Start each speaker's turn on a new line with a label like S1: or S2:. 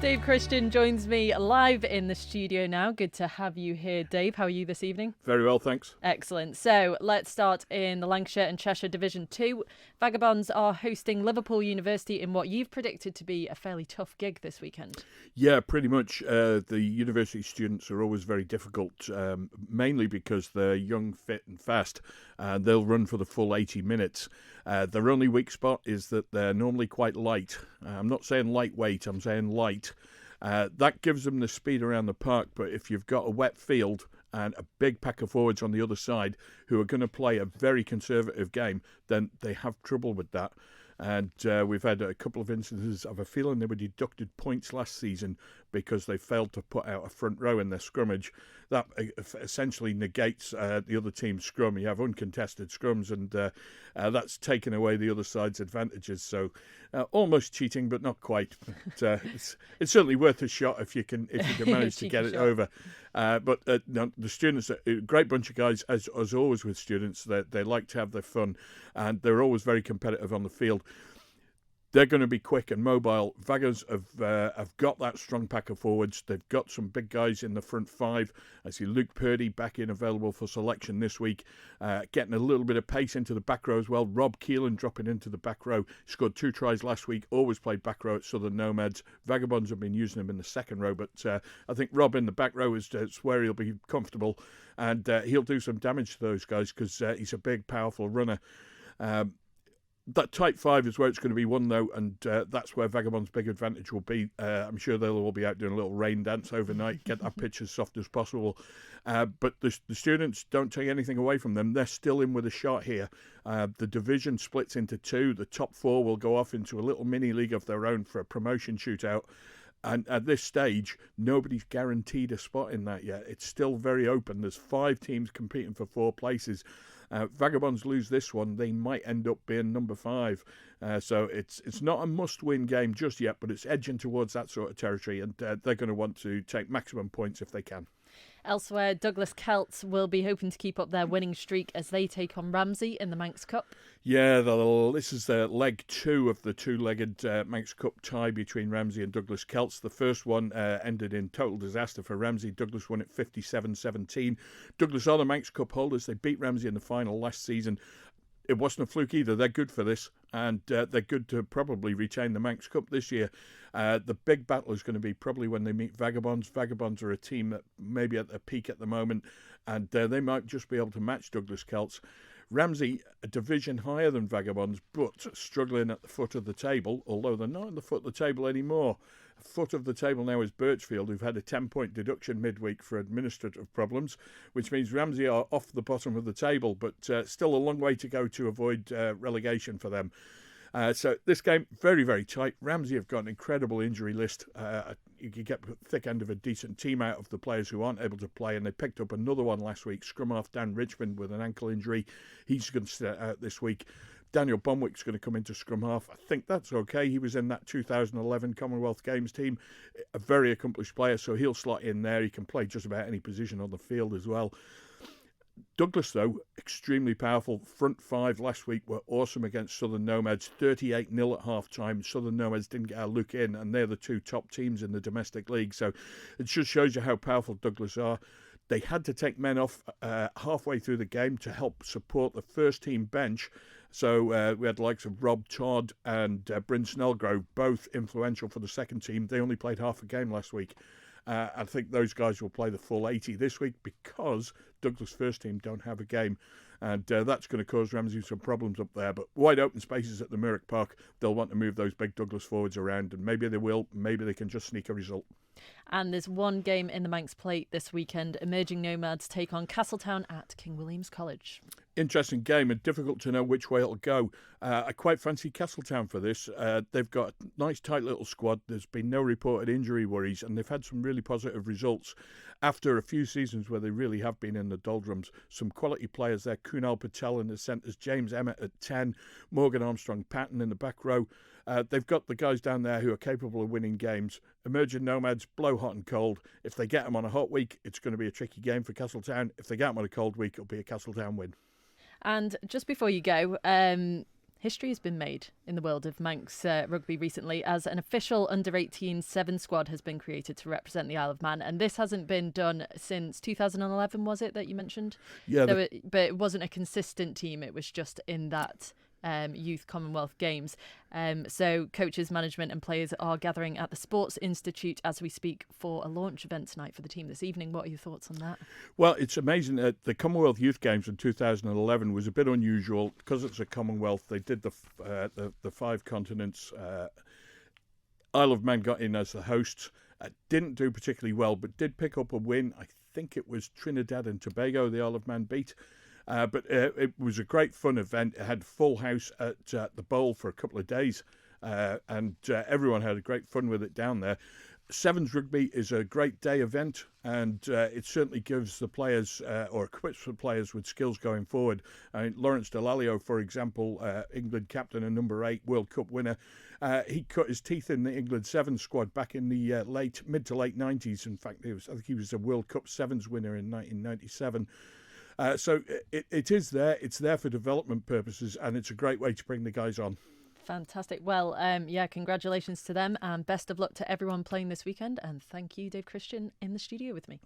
S1: Dave Christian joins me live in the studio now. Good to have you here, Dave. How are you this evening?
S2: Very well, thanks.
S1: Excellent. So let's start in the Lancashire and Cheshire Division 2. Vagabonds are hosting Liverpool University in what you've predicted to be a fairly tough gig this weekend.
S2: Yeah, pretty much. The university students are always very difficult, mainly because they're young, fit and fast. They'll run for the full 80 minutes. Their only weak spot is that they're normally quite light. I'm not saying lightweight, I'm saying light. That gives them the speed around the park, but if you've got a wet field and a big pack of forwards on the other side who are going to play a very conservative game, then they have trouble with that. And we've had a couple of instances of a feeling they were deducted points last season because they failed to put out a front row in their scrummage. That essentially negates the other team's scrum. You have uncontested scrums, and that's taken away the other side's advantages. So almost cheating, but not quite. But, it's certainly worth a shot if you can manage to get it over. But no, the students, a great bunch of guys, as always with students. They like to have their fun, and they're always very competitive on the field. They're going to be quick and mobile. Vagas have got that strong pack of forwards. They've got some big guys in the front five. I see Luke Purdy back in, available for selection this week, getting a little bit of pace into the back row as well. Rob Keelan dropping into the back row. Scored 2 tries last week. Always played back row at Southern Nomads. Vagabonds have been using him in the second row, but I think Rob in the back row is where he'll be comfortable, and he'll do some damage to those guys because he's a big, powerful runner. That tight five is where it's going to be won, though, and that's where Vagabond's big advantage will be. I'm sure they'll all be out doing a little rain dance overnight, get that pitch as soft as possible. But the students, don't take anything away from them. They're still in with a shot here. The division splits into 2. The top 4 will go off into a little mini league of their own for a promotion shootout. And at this stage, nobody's guaranteed a spot in that yet. It's still very open. There's 5 teams competing for 4 places. Vagabonds lose this one, they might end up being number 5. So it's not a must-win game just yet, but it's edging towards that sort of territory, and they're going to want to take maximum points if they can.
S1: Elsewhere, Douglas Celts will be hoping to keep up their winning streak as they take on Ramsey in the Manx Cup.
S2: Yeah, this is leg 2 of the 2-legged Manx Cup tie between Ramsey and Douglas Celts. The first one ended in total disaster for Ramsey. Douglas won at 57-17. Douglas are the Manx Cup holders. They beat Ramsey in the final last season. It wasn't a fluke either. They're good for this, and they're good to probably retain the Manx Cup this year. The big battle is going to be probably when they meet Vagabonds. Vagabonds are a team that maybe at their peak at the moment, and they might just be able to match Douglas Celts. Ramsey, a division higher than Vagabonds, but struggling at the foot of the table, although they're not at the foot of the table anymore. Foot of the table now is Birchfield, who've had a 10-point deduction midweek for administrative problems, which means Ramsey are off the bottom of the table, but still a long way to go to avoid relegation for them. So this game, very, very tight. Ramsey have got an incredible injury list. You could get the thick end of a decent team out of the players who aren't able to play, and they picked up another one last week. Scrum half Dan Richmond with an ankle injury. He's going to sit out this week. Daniel Bonwick's going to come into scrum half. I think that's okay. He was in that 2011 Commonwealth Games team. A very accomplished player, so he'll slot in there. He can play just about any position on the field as well. Douglas, though, extremely powerful. Front 5 last week were awesome against Southern Nomads. 38-0 at half-time. Southern Nomads didn't get a look in, and they're the 2 top teams in the domestic league. So it just shows you how powerful Douglas are. They had to take men off halfway through the game to help support the first-team bench. So we had the likes of Rob Todd and Bryn Snellgrove, both influential for the second team. They only played half a game last week. I think those guys will play the full 80 this week because Douglas' first team don't have a game. And that's going to cause Ramsey some problems up there. But wide open spaces at the Merrick Park, they'll want to move those big Douglas forwards around. And maybe they will. Maybe they can just sneak a result.
S1: And there's one game in the Manx Plate this weekend. Emerging Nomads take on Castletown at King William's College.
S2: Interesting game, and difficult to know which way it'll go. I quite fancy Castletown for this. They've got a nice tight little squad. There's been no reported injury worries, and they've had some really positive results after a few seasons where they really have been in the doldrums. Some quality players there. Kunal Patel in the centres, James Emmett at 10, Morgan Armstrong-Patton in the back row. They've got the guys down there who are capable of winning games. Emerging Nomads blow hot and cold. If they get them on a hot week, it's going to be a tricky game for Castletown. If they get them on a cold week, it'll be a Castletown win.
S1: And just before you go, History has been made in the world of Manx rugby recently, as an official under-18 7 squad has been created to represent the Isle of Man, and this hasn't been done since 2011, was it, that you mentioned?
S2: Yeah.
S1: But it wasn't a consistent team, it was just in that Youth Commonwealth Games. So coaches, management and players are gathering at the Sports Institute as we speak for a launch event tonight for the team this evening. What are your thoughts on that?
S2: Well, it's amazing that the Commonwealth Youth Games in 2011 was a bit unusual because it's a Commonwealth. They did the 5 continents. Isle of Man got in as the hosts. Didn't do particularly well, but did pick up a win. I think it was Trinidad and Tobago the Isle of Man beat. But it was a great fun event. It had full house at the Bowl for a couple of days, and everyone had a great fun with it down there. Sevens rugby is a great day event, and it certainly gives the players or equips the players with skills going forward. I mean, Lawrence Dallaglio, for example, England captain and number 8 World Cup winner, he cut his teeth in the England Sevens squad back in the mid to late 90s. In fact, I think he was a World Cup Sevens winner in 1997. So it is there. It's there for development purposes, and it's a great way to bring the guys on.
S1: Fantastic. Well, congratulations to them, and best of luck to everyone playing this weekend. And thank you, Dave Christian, in the studio with me.